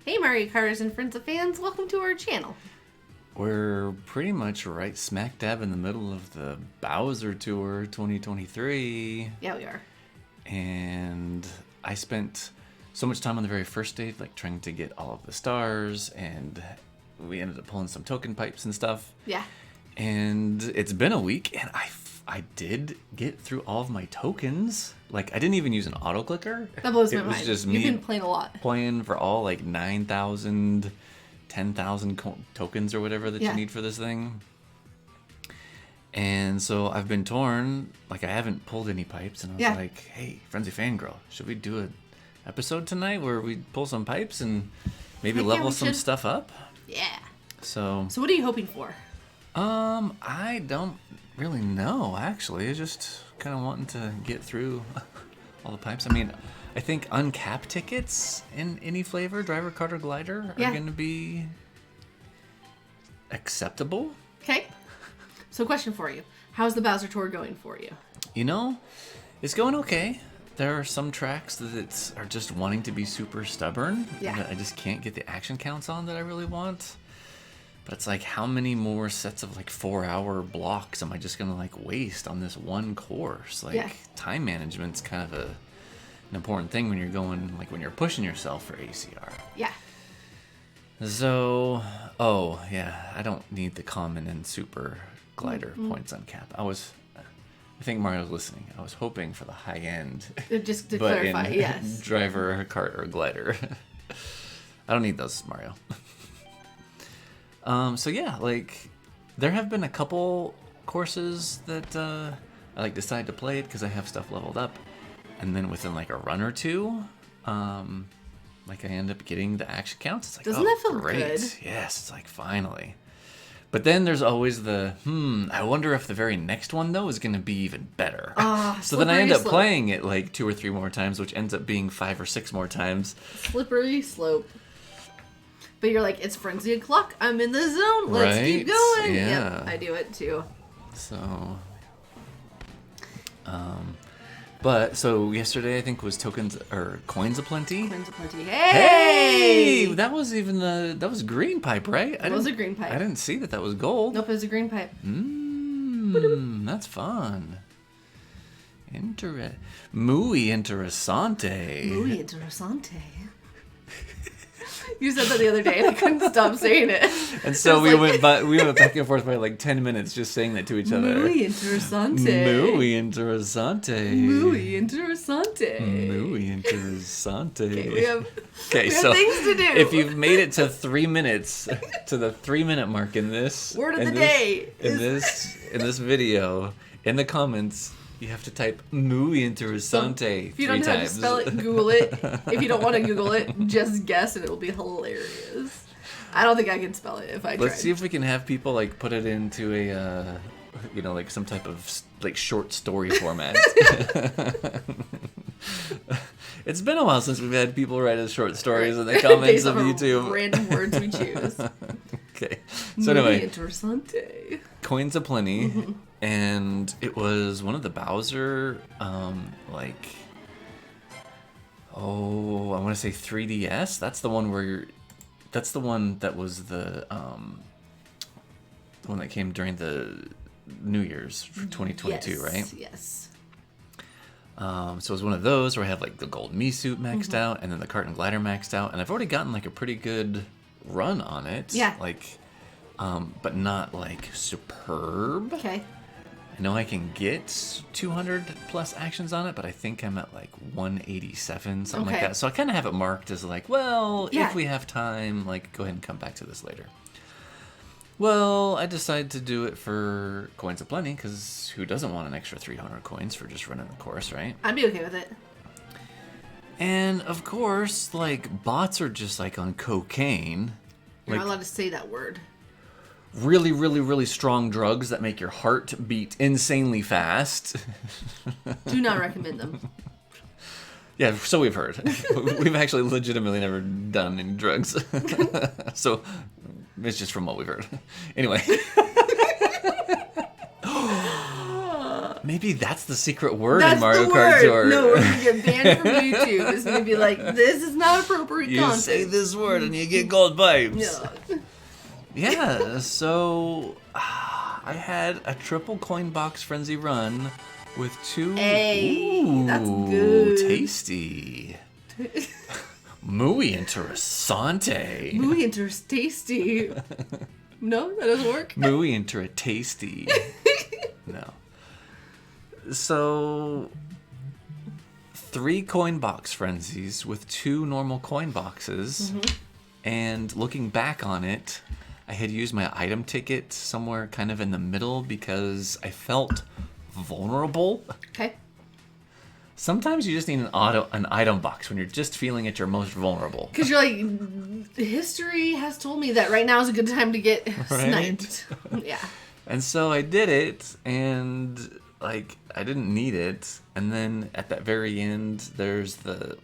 Hey Mario Karters and friends of fans, welcome to our channel. We're pretty much right smack dab in the middle of the Bowser Tour 2023. Yeah, we are. And I spent so much time on the very first day, like trying to get all of the stars, and we ended up pulling some token pipes and stuff. Yeah. And it's been a week, and I did get through all of my tokens. Like, I didn't even use an auto clicker. That blows my mind. mind. It was just You've me been playing a lot. Playing for all like 9,000, 10,000 tokens or whatever that you need for this thing. And so I've been torn. Like, I haven't pulled any pipes, and I was like, hey, Frenzy Fangirl, should we do an episode tonight where we pull some pipes and maybe level some stuff up? Yeah. So what are you hoping for? I don't really know, actually. It's just kind of wanting to get through all the pipes. I mean, I think uncap tickets in any flavor, driver, kart, or glider, are going to be acceptable. Okay. So question for you. How's the Bowser Tour going for you? You know, it's going okay. There are some tracks that are just wanting to be super stubborn. Yeah. That I just can't get the action counts on that I really want. But it's like, how many more sets of like 4-hour blocks am I just gonna like waste on this one course? Like, time management's kind of an important thing when you're going, like when you're pushing yourself for ACR. Yeah. So, I don't need the common and super glider points on cap. I think Mario's listening. I was hoping for the high end. Just to clarify, yes. Driver, kart, or glider. I don't need those, Mario. Like, there have been a couple courses that I like decided to play it because I have stuff leveled up, and then within like a run or two, like I end up getting the action counts. It's like, doesn't that feel great. Good? Yes, it's like finally. But then there's always the I wonder if the very next one though is going to be even better. So then I end up playing it like 2 or 3 more times, which ends up being 5 or 6 more times. Slippery slope. But you're like, it's frenzy o'clock. I'm in the zone. Let's keep going. Yeah. Yep, I do it too. So, so yesterday I think was coins aplenty. Coins aplenty. Hey! That was green pipe, right? It was a green pipe. I didn't see that was gold. Nope, it was a green pipe. That's fun. Muy interesante. Muy interesante. You said that the other day and I couldn't stop saying it. And so we went back and forth by like 10 minutes just saying that to each other. Muy interesante. Muy interesante. Muy interesante. Muy interesante. Okay, we have so things to do. If you've made it to 3 minutes, to the 3-minute mark in this word of the day, in this video, in the comments, you have to type muy interesante 3 times. If you don't know how to spell it, Google it. If you don't want to Google it, just guess and it'll be hilarious. I don't think I can spell it if I tried. Let's see if we can have people like put it into a, like some type of like short story format. It's been a while since we've had people write us short stories in the comments of YouTube. Random words we choose. Okay. So anyway, interessante. Coins aplenty. Mm-hmm. And it was one of the Bowser, I want to say 3DS. That's the one that was the one that came during the New Year's for 2022, right? Yes. So it was one of those where I have like the gold Mii suit maxed out, and then the kart and glider maxed out, and I've already gotten like a pretty good run on it. Yeah. Like, but not like superb. Okay. I know I can get 200 plus actions on it, but I think I'm at like 187, something like that. So I kind of have it marked as like, well, if we have time, like, go ahead and come back to this later. Well, I decided to do it for coins aplenty, because who doesn't want an extra 300 coins for just running the course, right? I'd be okay with it. And of course, like, bots are just like on cocaine. You're not allowed to say that word. Really, really, really strong drugs that make your heart beat insanely fast. Do not recommend them. Yeah, so we've heard. We've actually legitimately never done any drugs. So it's just from what we've heard. Anyway. Maybe that's the secret word That's in Mario the Kart word. Tour. No, we're going to get banned from YouTube. It's going to be like, this is not appropriate You content. say this word and you get gold vibes. Yeah. Yeah, so I had a triple coin box frenzy run with 2. Hey, Ooh, that's good. Tasty. Muy interessante. Muy tasty. No, that doesn't work. Muy tasty. No. So 3 coin box frenzies with 2 normal coin boxes. Mm-hmm. And looking back on it, I had used my item ticket somewhere kind of in the middle because I felt vulnerable. Okay. Sometimes you just need an item box when you're just feeling at your most vulnerable. Because you're like, history has told me that right now is a good time to get sniped. Yeah. And so I did it, and like I didn't need it. And then at that very end, there's the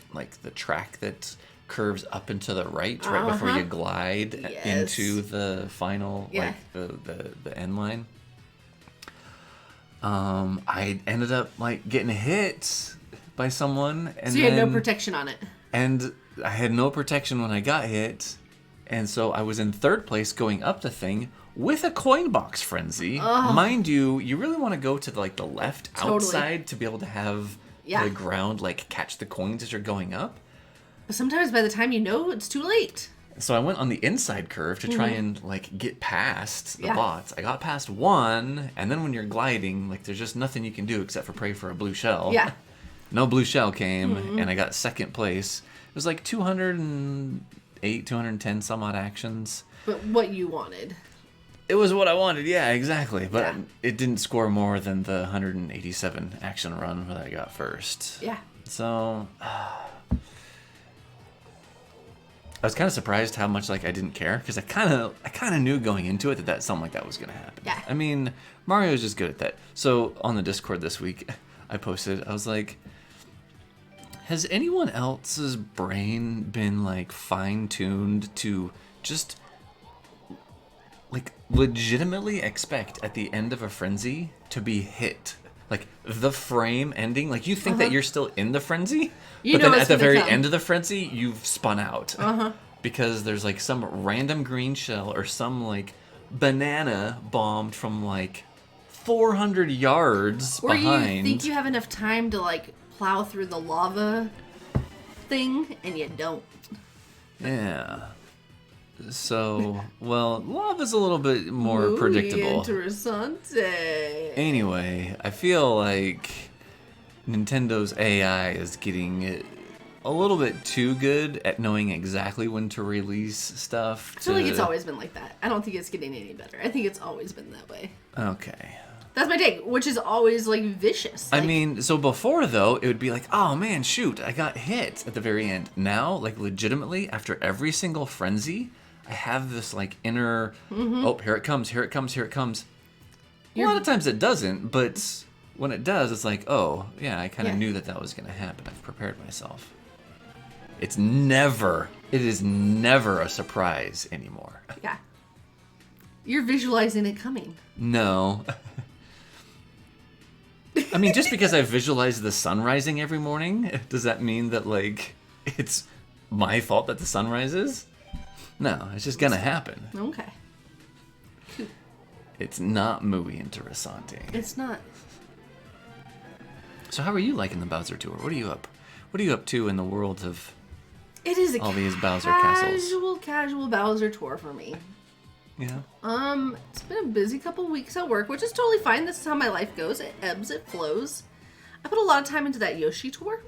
track that curves up and to the right before you glide into the final the end line. I ended up like getting hit by someone, and so you had no protection on it. And I had no protection when I got hit, and so I was in 3rd place going up the thing with a coin box frenzy. Mind you, you really want to go to like the left outside to be able to have the ground like catch the coins as you're going up. But sometimes by the time you know, it's too late. So I went on the inside curve to try and like get past the bots. I got past 1, and then when you're gliding, like there's just nothing you can do except for pray for a blue shell. Yeah. No blue shell came, and I got 2nd place. It was like 208, 210 some odd actions. But what you wanted. It was what I wanted, yeah, exactly. But it didn't score more than the 187 action run that I got first. Yeah. So I was kind of surprised how much like I didn't care, because I kind of knew going into it that something like that was gonna happen. Yeah. I mean, Mario's just good at that. So on the Discord this week, I posted, I was like, has anyone else's brain been like fine-tuned to just like legitimately expect at the end of a frenzy to be hit? Like the frame ending, like you think that you're still in the frenzy, but then at the very end of the frenzy, you've spun out. Because there's like some random green shell or some like banana bombed from like 400 yards behind. Or you think you have enough time to like plow through the lava thing, and you don't. Yeah. So, well, lava's a little bit more predictable. Interessante. Anyway, I feel like Nintendo's AI is getting a little bit too good at knowing exactly when to release stuff. I feel like it's always been like that. I don't think it's getting any better. I think it's always been that way. Okay. That's my take, which is always like vicious. I mean, so before though, it would be like, oh man, shoot, I got hit at the very end. Now, like legitimately, after every single frenzy, I have this like inner, oh, here it comes, here it comes, here it comes. A lot of times it doesn't, but when it does, it's like, oh, yeah, I kind of knew that was going to happen. I've prepared myself. It is never a surprise anymore. Yeah. You're visualizing it coming. No. I mean, just because I visualize the sun rising every morning, does that mean that, like, it's my fault that the sun rises? No, it's just gonna happen. Okay. It's not muy interessante. It's not. So how are you liking the Bowser Tour? What are you up to in the world of all these Bowser castles? Casual Bowser Tour for me. Yeah. It's been a busy couple weeks at work, which is totally fine. This is how my life goes. It ebbs, it flows. I put a lot of time into that Yoshi tour.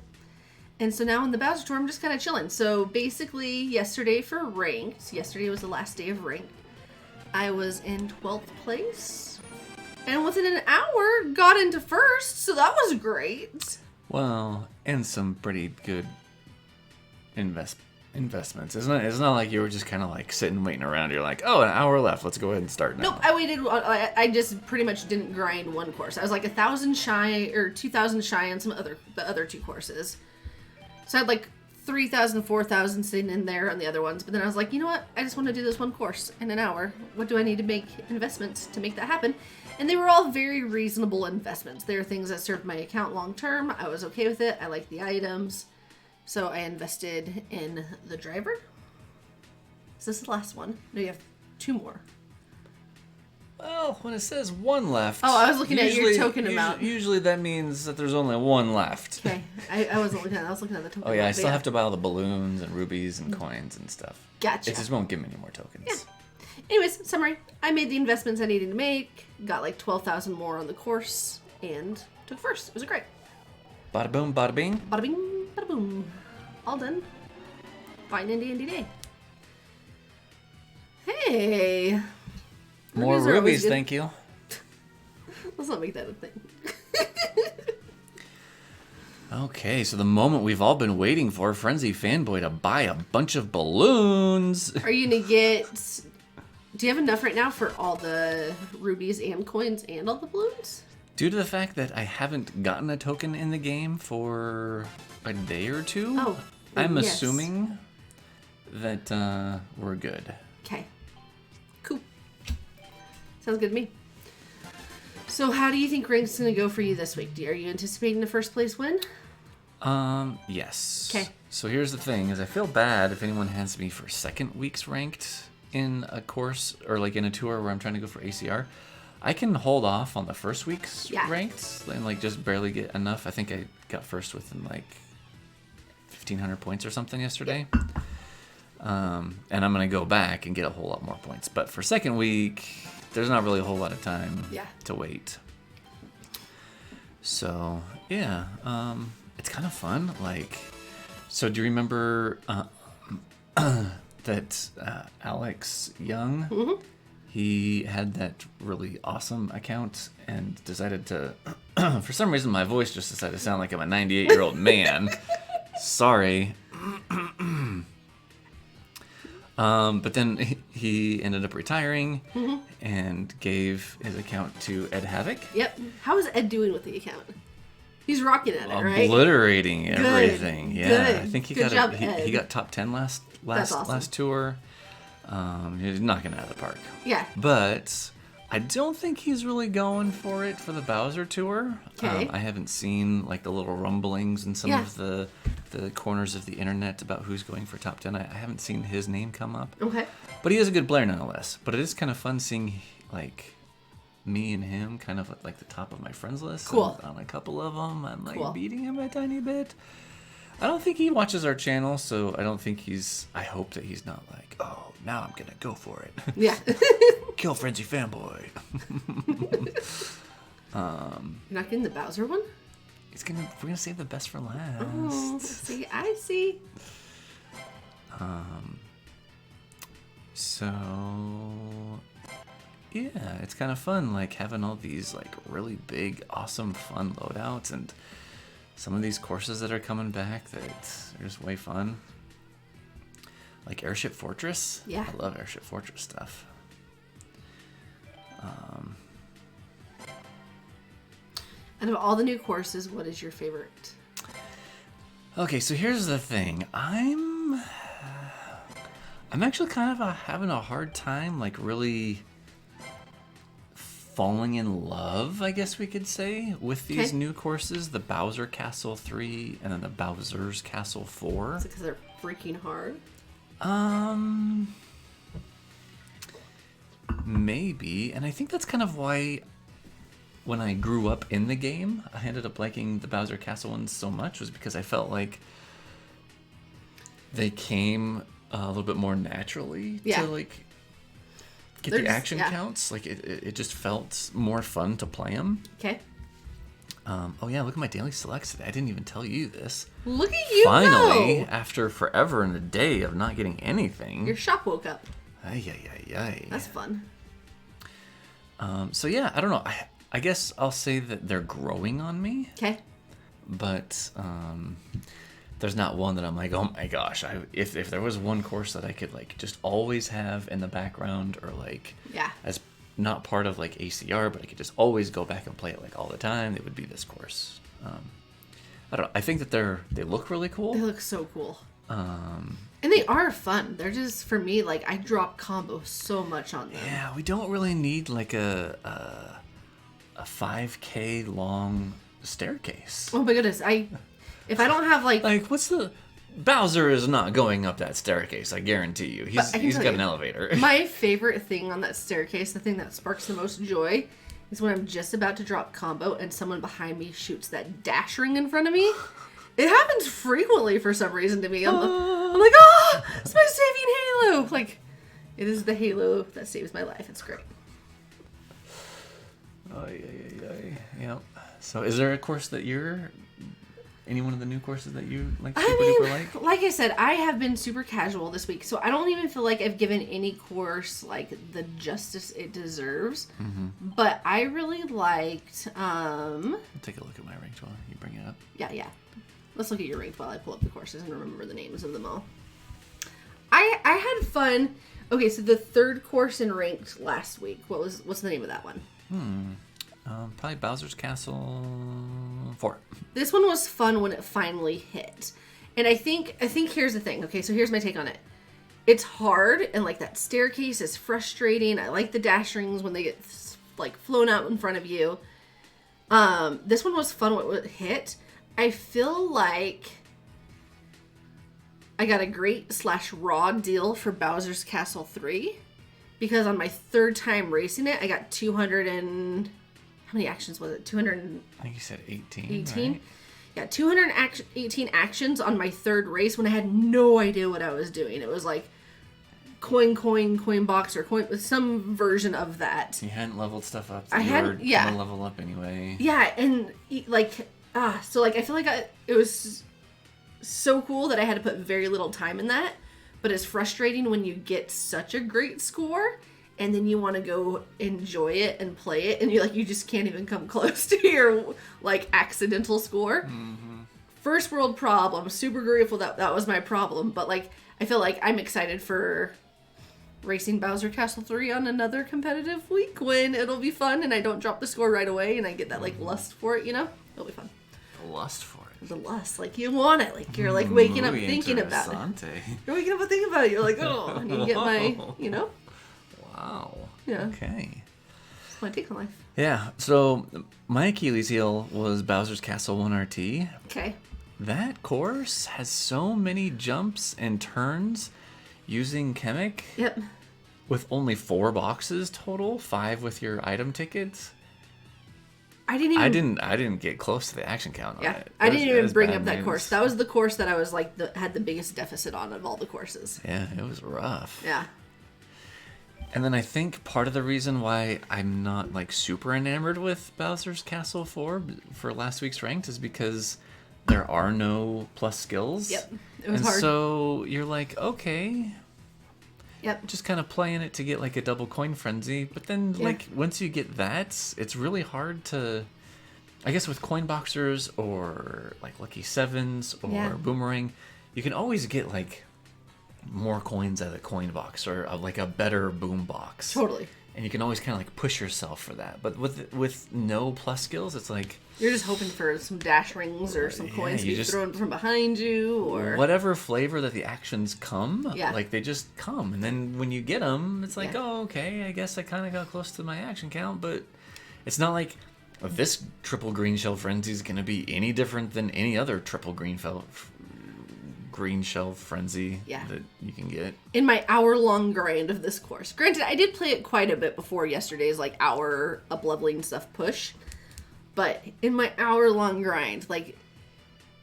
And so now in the Bowser tour, I'm just kind of chilling. So basically, yesterday for ranked, yesterday was the last day of ranked, I was in 12th place. And within an hour, got into first, so that was great. Well, and some pretty good investments. It's not like you were just kind of like sitting waiting around. You're like, oh, an hour left. Let's go ahead and start now. Nope, I waited. I just pretty much didn't grind one course. I was like 1,000 shy or 2,000 shy on the other two courses. So I had like 3,000, 4,000 sitting in there on the other ones. But then I was like, you know what? I just want to do this one course in an hour. What do I need to make investments to make that happen? And they were all very reasonable investments. They were things that served my account long term. I was okay with it. I liked the items. So I invested in the driver. Is this the last one? No, you have 2 more. Well, when it says 1 left... Oh, I was looking at your token amount. Usually that means that there's only 1 left. Okay. I wasn't looking at that. I was looking at the token Oh, yeah, amount. I still have to buy all the balloons and rubies and coins and stuff. Gotcha. It just won't give me any more tokens. Yeah. Anyways, summary. I made the investments I needed to make, got like 12,000 more on the course, and took first. It was great. Bada boom, bada bing. Bada bing, bada boom. All done. Fine Indy day. Hey. More rubies, thank you. Let's not make that a thing. Okay, so the moment we've all been waiting for, Frenzy Fanboy to buy a bunch of balloons. Are you going to get... Do you have enough right now for all the rubies and coins and all the balloons? Due to the fact that I haven't gotten a token in the game for a day or 2, I'm assuming that we're good. Okay. Cool. Sounds good to me. So how do you think rank's going to go for you this week? Are you anticipating the first place win? Yes. Okay. So here's the thing, is I feel bad if anyone has me for second week's ranked in a course or like in a tour where I'm trying to go for ACR. I can hold off on the first week's ranked and like just barely get enough. I think I got first within like 1,500 points or something yesterday. And I'm going to go back and get a whole lot more points. But for second week, there's not really a whole lot of time to wait. So, yeah, it's kind of fun. Like, so do you remember that Alex Young, he had that really awesome account and decided to, for some reason my voice just decided to sound like I'm a 98-year-old man. Sorry. But then he ended up retiring and gave his account to Ed Havoc. Yep. How is Ed doing with the account? He's rocking at it, right? Obliterating everything. Yeah, Good. I think he Good got job, he got top 10 last awesome. last tour. He's knocking it out of the park. Yeah. But I don't think he's really going for it for the Bowser tour. Okay. I haven't seen like the little rumblings in some of the corners of the internet about who's going for top 10. I haven't seen his name come up. Okay. But he is a good player nonetheless. But it is kind of fun seeing like me and him kind of at like the top of my friends list. Cool. On a couple of them, I'm like beating him a tiny bit. I don't think he watches our channel, so I don't think I hope that he's not like, oh, now I'm going to go for it. Yeah. Kill Frenzy Fanboy. You're not getting the Bowser one? We're gonna save the best for last. Oh, see, I see. So yeah, it's kind of fun, like having all these like really big, awesome, fun loadouts, and some of these courses that are coming back that are just way fun. Like Airship Fortress. Yeah. I love Airship Fortress stuff. And of all the new courses, what is your favorite? Okay, so here's the thing. I'm actually kind of having a hard time, like really falling in love, I guess we could say, with these new courses. The Bowser Castle 3 and then the Bowser's Castle 4. Is it because they're freaking hard? Maybe. And I think that's kind of why when I grew up in the game, I ended up liking the Bowser Castle ones so much, was because I felt like they came a little bit more naturally to like get the action counts. Like it just felt more fun to play them. Okay. Oh yeah, look at my daily selects today. I didn't even tell you this. Look at you Finally, go. after forever and a day of not getting anything. Your shop woke up. Ay. That's fun. So yeah, I don't know. I guess I'll say that they're growing on me. Okay. But there's not one that I'm like, oh my gosh, if there was one course that I could like just always have in the background, or like as not part of like ACR, but I could just always go back and play it like all the time, it would be this course. I don't know. I think that they look really cool. They look so cool. And they are fun. They're just, for me, like I drop combos so much on them. Yeah, we don't really need like a a 5K long staircase. Oh my goodness! If I don't have like what's the Bowser is not going up that staircase. I guarantee you. He's got an elevator. My favorite thing on that staircase, the thing that sparks the most joy, is when I'm just about to drop combo and someone behind me shoots that dash ring in front of me. It happens frequently for some reason to me. I'm like, oh, it's my saving halo. Like, it is the halo that saves my life. It's great. Yeah. So, is there a course that any one of the new courses that you like super duper like I said, I have been super casual this week, so I don't even feel like I've given any course like the justice it deserves. Mm-hmm. But I really liked. I'll take a look at my ranked while you bring it up. Yeah. Let's look at your ranked while I pull up the courses and remember the names of them all. I had fun. Okay, so the third course in ranked last week. What's the name of that one? Probably Bowser's Castle 4. This one was fun when it finally hit. And I think here's the thing. Okay, so here's my take on it. It's hard, and like that staircase is frustrating. I like the dash rings when they get like flown out in front of you. This one was fun when it hit. I feel like I got a great / raw deal for Bowser's Castle 3. Because on my third time racing it, I got 200 and... How many actions was it? 200... I think you said 18, 18? Right? Yeah, 218 actions on my third race when I had no idea what I was doing. It was like coin box or coin with some version of that. You hadn't leveled stuff up. I hadn't, yeah. Gonna level up anyway. Yeah, and like, so like I feel like it was so cool that I had to put very little time in that. But it's frustrating when you get such a great score and then you want to go enjoy it and play it and you just can't even come close to your like accidental score. Mm-hmm. First world problem. Super grateful that was my problem. But like I feel like I'm excited for racing Bowser Castle 3 on another competitive week when it'll be fun and I don't drop the score right away and I get that like lust for it, It'll be fun. Lust for it. The lust, like you want it, like you're like waking up thinking about it. You're waking up and thinking about it. You're like, oh, and you get my, Wow. Yeah. Okay. That's my take on life. Yeah. So my Achilles heel was Bowser's Castle 1RT. Okay. That course has so many jumps and turns using Chemic. Yep. With only 4 boxes total, 5 with your item tickets. I didn't get close to the action count on it. I didn't even bring up that course. That was the course that I was like had the biggest deficit on of all the courses. Yeah, it was rough. Yeah. And then I think part of the reason why I'm not like super enamored with Bowser's Castle 4 for last week's ranked is because there are no plus skills. Yep. It was hard. So you're like, okay. Yep. Just kind of playing it to get like a double coin frenzy. But then like once you get that, it's really hard to, I guess with coin boxers or like lucky sevens or boomerang, you can always get like more coins at a coin box or like a better boom box. Totally. And you can always kind of like push yourself for that. But with no plus skills, it's like you're just hoping for some dash rings or some coins to be thrown from behind you or whatever flavor that the actions come. Yeah. Like they just come, and then when you get them, it's like, oh, okay, I guess I kind of got close to my action count, but it's not like this triple green shell frenzy is going to be any different than any other triple green shell frenzy that you can get. In my hour-long grind of this course. Granted, I did play it quite a bit before yesterday's like hour up-leveling stuff push. But in my hour-long grind, like,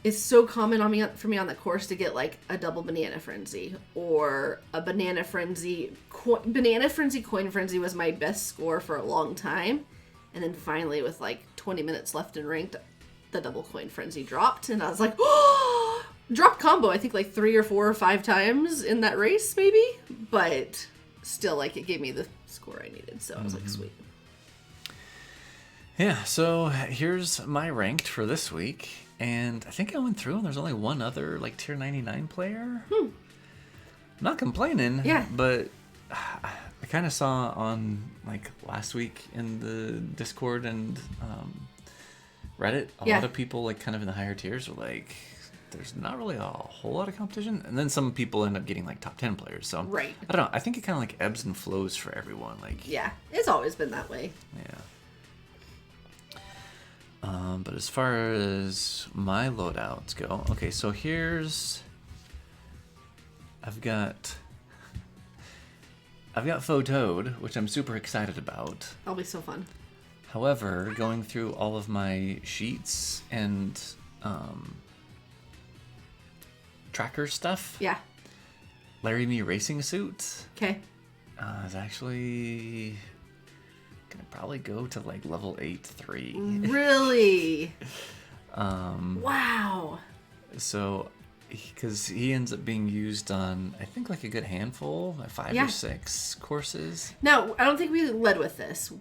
it's so common for me on the course to get like a double banana frenzy or a banana frenzy. Banana frenzy coin frenzy was my best score for a long time. And then finally with like 20 minutes left in ranked, the double coin frenzy dropped. And I was like, oh! Dropped combo, I think like 3 or 4 or 5 times in that race, maybe. But still, like, it gave me the score I needed. So I was like, sweet. Yeah, so here's my ranked for this week. And I think I went through and there's only one other, like, tier 99 player. I'm not complaining. Yeah. But I kind of saw on, like, last week in the Discord and Reddit, a lot of people, like, kind of in the higher tiers were like, there's not really a whole lot of competition. And then some people end up getting like top 10 players. So I don't know. I think it kind of like ebbs and flows for everyone. Like it's always been that way. Yeah. But as far as my loadouts go, okay, so I've got Photoed, which I'm super excited about. That'll be so fun. However, going through all of my sheets and tracker stuff, Yeah. Larry Me racing suit Okay. is actually gonna probably go to like level 8-3. Really? Um, Wow. So, because he ends up being used on, I think, like a good handful, like 5 or 6 courses. Now, I don't think we led with this.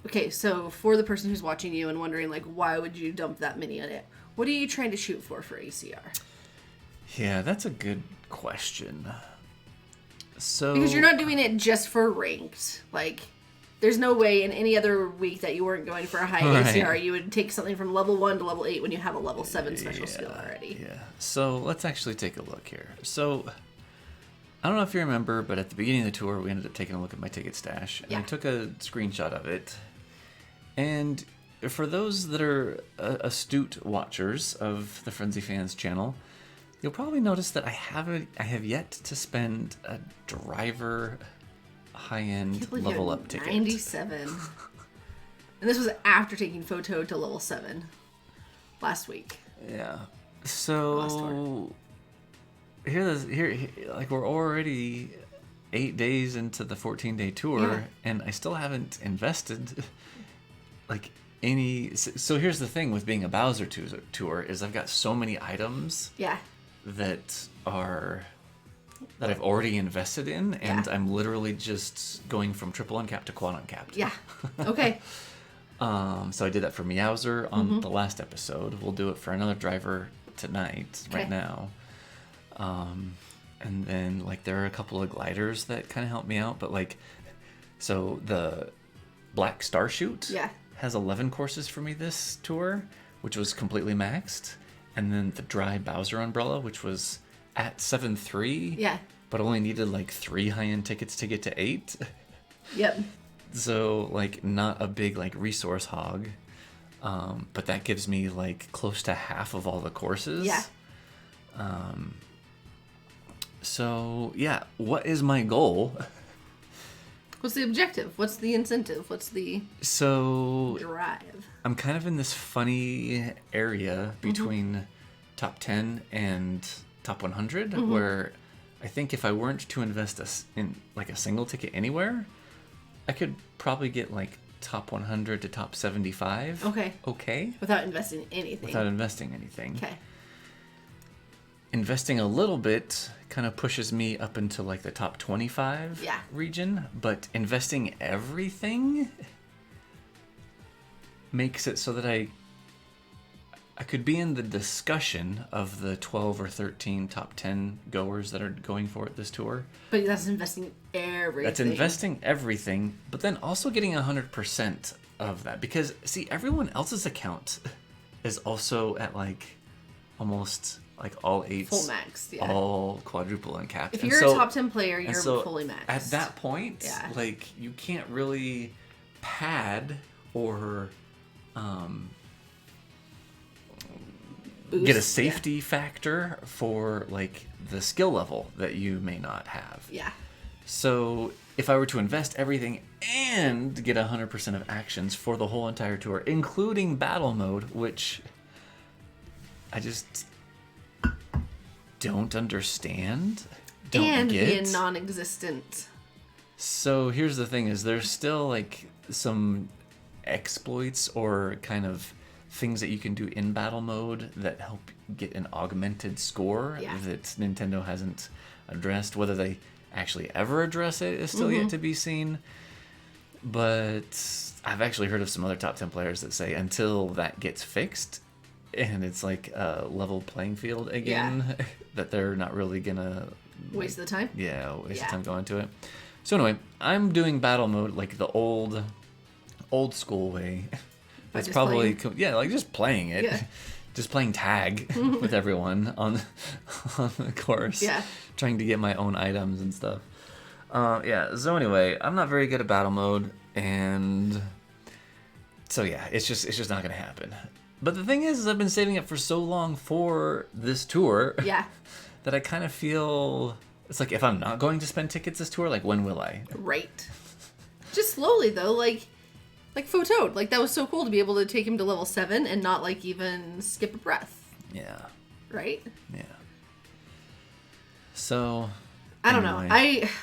Okay, so for the person who's watching you and wondering, like, why would you dump that many on it? What are you trying to shoot for ACR? Yeah, that's a good question. So, Because you're not doing it just for ranked. Like, there's no way in any other week that you weren't going for a high ACR, you would take something from level 1 to level 8 when you have a level 7 special skill already. Yeah. So let's actually take a look here. So I don't know if you remember, but at the beginning of the tour, we ended up taking a look at my ticket stash, and I took a screenshot of it. And for those that are astute watchers of the Frenzy Fans channel, you'll probably notice that I have yet to spend a driver high-end level up ticket. 97. And this was after taking Photo to level 7 last week. Yeah. So here, like, we're already 8 days into the 14-day tour, and I still haven't invested like any. So here's the thing with being a Bowser tour is I've got so many items. Yeah. That I've already invested in, and I'm literally just going from triple uncapped to quad uncapped. Yeah. Okay. So I did that for Meowser on the last episode. We'll do it for another driver tonight, right now. And then, like, there are a couple of gliders that kind of help me out, but, like, so the Black Star Shoot has 11 courses for me this tour, which was completely maxed. And then the Dry Bowser Umbrella, which was at 7-3. Yeah. But only needed like 3 high-end tickets to get to 8. Yep. So, like, not a big, like, resource hog. But that gives me, like, close to half of all the courses. Yeah. So, yeah, what is my goal? What's the objective? What's the incentive? What's the drive? I'm kind of in this funny area between top 10 and top 100, where I think if I weren't to invest in like a single ticket anywhere, I could probably get like top 100 to top 75. Okay. Without investing anything. Okay. Investing a little bit kind of pushes me up into like the top 25 region, but investing everything makes it so that I could be in the discussion of the 12 or 13 top 10 goers that are going for it this tour. But that's investing everything. That's investing everything, but then also getting 100% of that. Because, see, everyone else's account is also at like almost like all 8s. Full max, all quadruple uncapped. If you're a top 10 player, you're fully maxed. At that point, like, you can't really pad or get a safety factor for like the skill level that you may not have. Yeah. So if I were to invest everything and get 100% of actions for the whole entire tour, including battle mode, which I just don't understand, don't get. And be non-existent. So here's the thing: is there's still like some exploits or kind of things that you can do in battle mode that help get an augmented score that Nintendo hasn't addressed. Whether they actually ever address it is still yet to be seen. But I've actually heard of some other top 10 players that say until that gets fixed and it's like a level playing field again, that they're not really gonna waste the time. Yeah, waste the time going to it. So anyway, I'm doing battle mode like the old school way. That's probably like just playing it. Yeah. Just playing tag with everyone on the course. Yeah. Trying to get my own items and stuff. So anyway, I'm not very good at battle mode, and So yeah, it's just not gonna happen. But the thing is I've been saving up for so long for this tour. Yeah. That I kind of feel it's like if I'm not going to spend tickets this tour, like when will I? Right. Just slowly though, like Photoed. Like that was so cool to be able to take him to level 7 and not like even skip a breath. Yeah. Right? Yeah. So I don't know.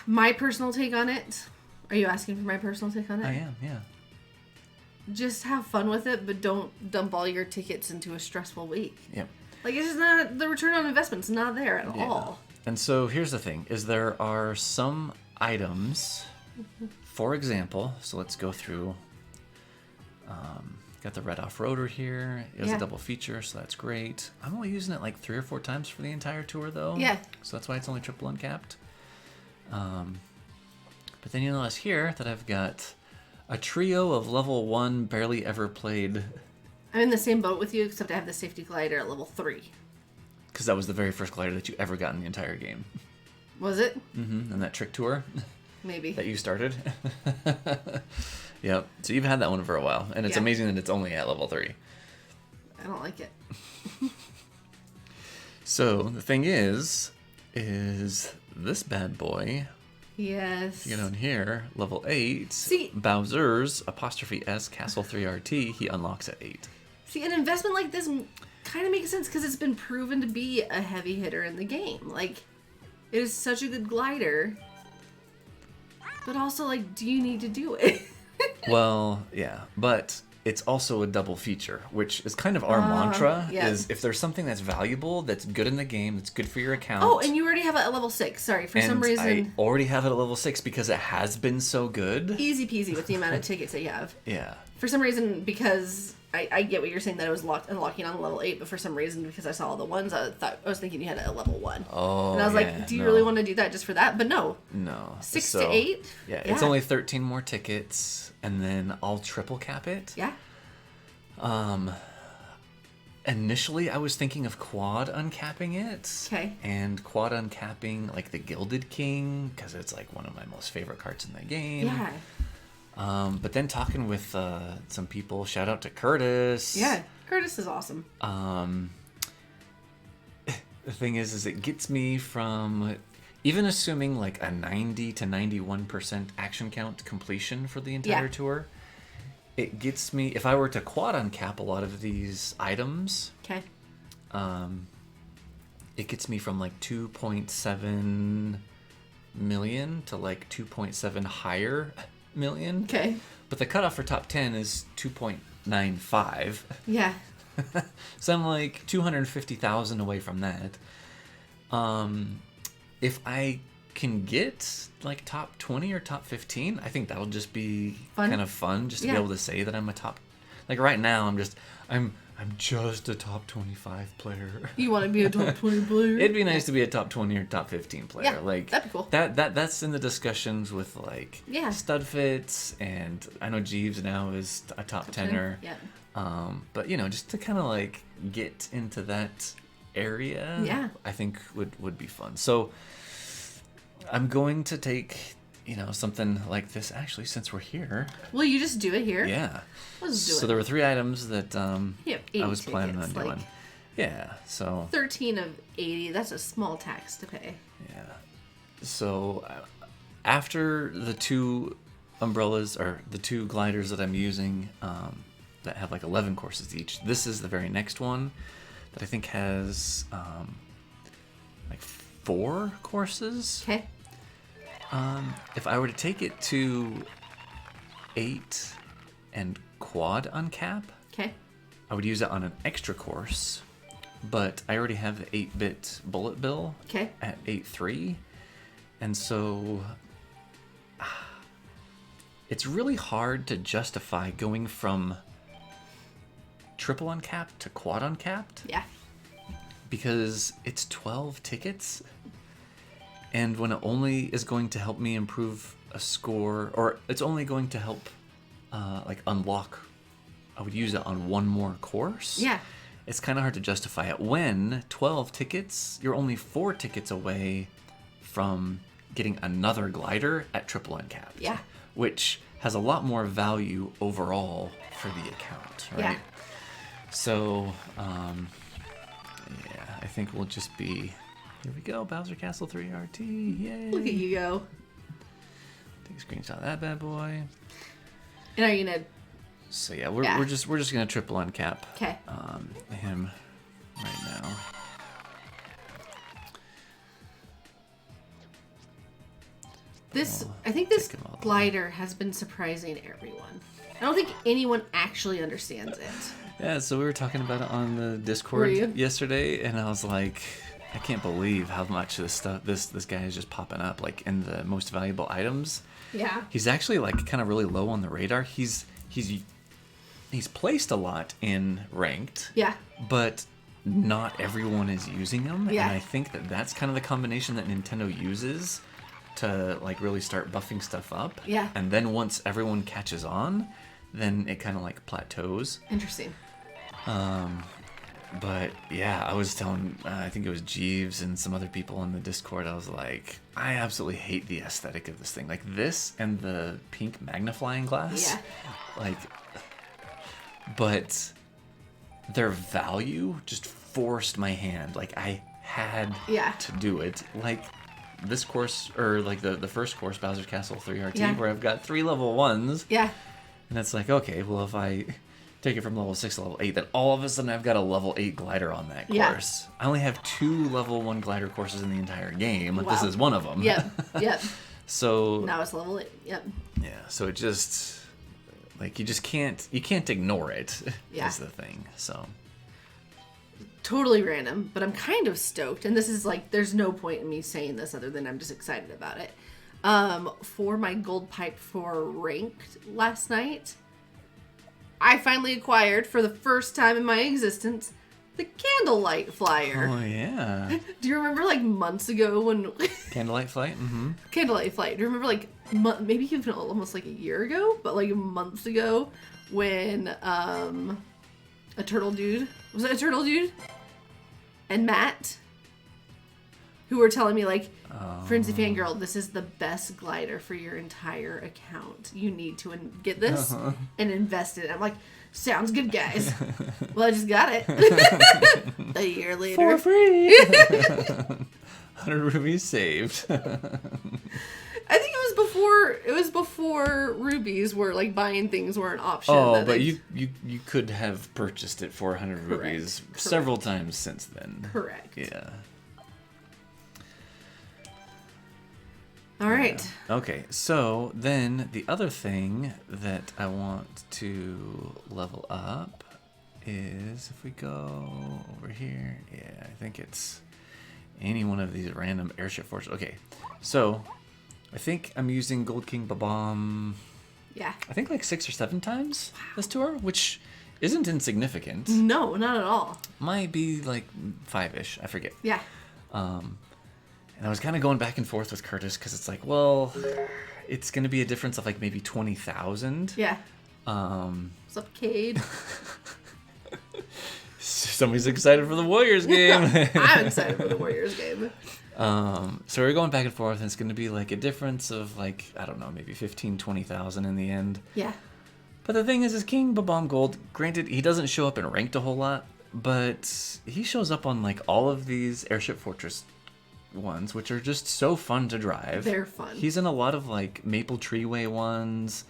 My personal take on it. Are you asking for my personal take on it? I am, yeah. Just have fun with it, but don't dump all your tickets into a stressful week. Yep. Like it's just not the return on investment's not there at all. And so here's the thing: is there are some items, for example. So let's go through. Got the red off-roader here. It was a double feature, so that's great. I'm only using it like 3 or 4 times for the entire tour, though. Yeah. So that's why it's only triple uncapped. But then you notice here that I've got a trio of level 1 barely ever played. I'm in the same boat with you, except I have the safety glider at level 3. Because that was the very first glider that you ever got in the entire game. Was it? Mm-hmm. And that trick tour. Maybe. That you started. Yep. So you've had that one for a while, and it's amazing that it's only at level 3. I don't like it. So the thing is this bad boy. Yes. You know, in here, level 8. See, Bowser's 'S Castle 3 RT. He unlocks at 8. See, an investment like this kind of makes sense because it's been proven to be a heavy hitter in the game. Like, it is such a good glider. But also, like, do you need to do it? Well, yeah, but it's also a double feature, which is kind of our mantra, is if there's something that's valuable, that's good in the game, that's good for your account. Oh, and you already have it at level 6. Sorry, for some reason. I already have it at level 6 because it has been so good. Easy peasy with the amount of tickets that you have. Yeah. For some reason, because I get what you're saying, that it was unlocking on level 8, but for some reason, because I saw all the ones, I was thinking you had it at level 1. Oh, and I was like, do you really want to do that just for that? But no. No. 6 to 8? Yeah, it's only 13 more tickets, and then I'll triple cap it. Yeah. Initially, I was thinking of quad uncapping it. Okay. And quad uncapping, like, the Gilded King, because it's, like, one of my most favorite carts in the game. Yeah. But then talking with some people, shout out to Curtis. Yeah, Curtis is awesome. The thing is it gets me from, even assuming like a 90 to 91% action count completion for the entire tour, it gets me, if I were to quad uncap a lot of these items, okay, it gets me from like 2.7 million to like 2.7 higher million. Okay. But the cutoff for top 10 is 2.95. Yeah. So I'm like 250,000 away from that. If I can get like top 20 or top 15, I think that'll just be kind of fun just to be able to say that I'm a top. Like right now, I'm just a top 25 player. You want to be a top 20 player? It'd be nice to be a top 20 or top 15 player. Yeah, like that'd be cool. That's in the discussions with like stud fits, and I know Jeeves now is a top 10er. Yeah. But you know, just to kind of like get into that area, I think would be fun. So I'm going to take, you know, something like this actually, since we're here. Will you just do it here? Yeah. Let's do it. So there were 3 items that I was planning on tickets, doing. Yeah, so 13 of 80, that's a small tax to pay. Yeah. So after the 2 umbrellas, or the 2 gliders that I'm using, that have like 11 courses each, this is the very next one that I think has like 4 courses. Okay. If I were to take it to 8 and quad uncap, okay, I would use it on an extra course, but I already have the 8-bit bullet bill at 8.3, and so it's really hard to justify going from triple uncapped to quad uncapped. Yeah. Because it's 12 tickets, and when it only is going to help me improve a score, or it's only going to help like unlock, I would use it on 1 more course. Yeah. It's kind of hard to justify it. When 12 tickets, you're only 4 tickets away from getting another glider at triple uncapped. Yeah. which has a lot more value overall for the account, right? Yeah. So, yeah, I think we'll just be... Here we go, Bowser Castle 3 RT, yay! Look at you go. Take a screenshot of that bad boy. And are you gonna... So yeah, we're just gonna triple uncap him right now. I think this glider has been surprising everyone. I don't think anyone actually understands it. Yeah, so we were talking about it on the Discord yesterday, and I was like, I can't believe how much this guy is just popping up, like in the most valuable items. Yeah. He's actually like kind of really low on the radar. He's placed a lot in ranked. Yeah. But not everyone is using him, yeah. And I think that's kind of the combination that Nintendo uses to like really start buffing stuff up. Yeah. And then once everyone catches on, then it kind of like plateaus. Interesting. But yeah, I was telling, I think it was Jeeves and some other people on the Discord, I was like, I absolutely hate the aesthetic of this thing. Like this and the pink magnifying glass. Yeah. Like, but their value just forced my hand. Like I had to do it. Like this course, or like the first course, Bowser's Castle 3 RT, where I've got 3 level 1s. Yeah. And it's like, okay, well, if I take it from level 6 to level 8, then all of a sudden I've got a level 8 glider on that course. I only have 2 level 1 glider courses in the entire game. Wow. This is one of them. Yep. So now it's level 8. Yep. Yeah. So it just like you can't ignore it. Yeah. Is the thing. So totally random, but I'm kind of stoked. And this is like, there's no point in me saying this other than I'm just excited about it. For my gold pipe for ranked last night, I finally acquired for the first time in my existence the candlelight flyer. Oh yeah. Do you remember like months ago when Candlelight Flight? Mm-hmm. Candlelight Flight. Do you remember like maybe even almost like a year ago, but like months ago when a turtle dude, was it a turtle dude? And Matt, who were telling me like, Frenzy Fangirl, this is the best glider for your entire account. You need to get this and invest in it. I'm like, sounds good, guys. Well, I just got it. A year later. For free. 100 rubies saved. I think it was before rubies were like buying things were an option. Oh, but you could have purchased it for 100 rubies Correct. several times since then. Correct. Yeah. All right. Yeah. Okay, so then the other thing that I want to level up is if we go over here. Yeah, I think it's any one of these random airship forces. Okay, so I think I'm using Gold King Babam. Yeah. I think like 6 or 7 times this tour, which isn't insignificant. No, not at all. Might be like 5-ish. I forget. Yeah. And I was kind of going back and forth with Curtis because it's like, well, it's going to be a difference of like maybe 20,000. Yeah. What's up, Cade? Somebody's excited for the Warriors game. I'm excited for the Warriors game. So we're going back and forth, and it's going to be like a difference of like, I don't know, maybe 20,000 in the end. Yeah. But the thing is King Babam Gold, granted, he doesn't show up in ranked a whole lot, but he shows up on like all of these Airship Fortress ones, which are just so fun to drive. They're fun. He's in a lot of like Maple Treeway ones,